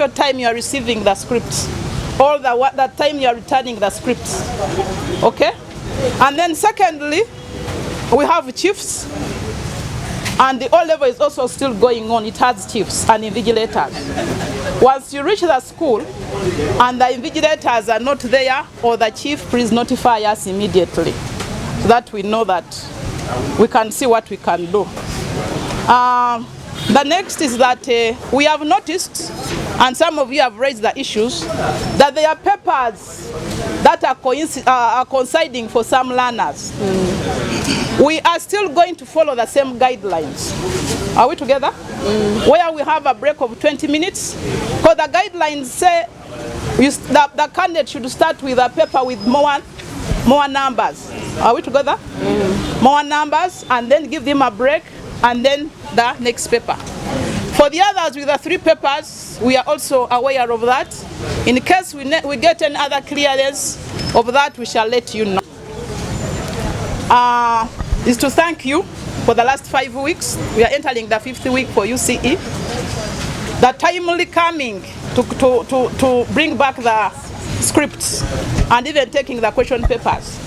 Your time you are receiving the scripts, or that time you are returning the scripts. Okay? And then secondly, we have chiefs, and the O level is also still going on. It has chiefs and invigilators. Once you reach the school and the invigilators are not there, or the chief, please notify us immediately so that we know that we can see what we can do. The next is that we have noticed, and some of you have raised the issues, that there are papers that are coinciding for some learners. We are still going to follow the same guidelines. Are we together? Where we have a break of 20 minutes. Because the guidelines say the candidate should start with a paper with more numbers. Are we together? More numbers, and then give them a break, and then the next paper. For the others with the 3 papers, we are also aware of that. In case we get any other clearance of that, we shall let you know. Is to thank you for the last 5 weeks. We are entering the 5th week for UCE. The timely coming to bring back the scripts and even taking the question papers.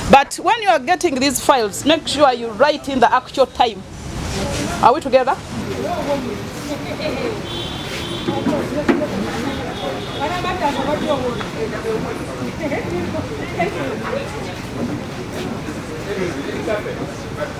But when you are getting these files, make sure you write in the actual time. Are we together?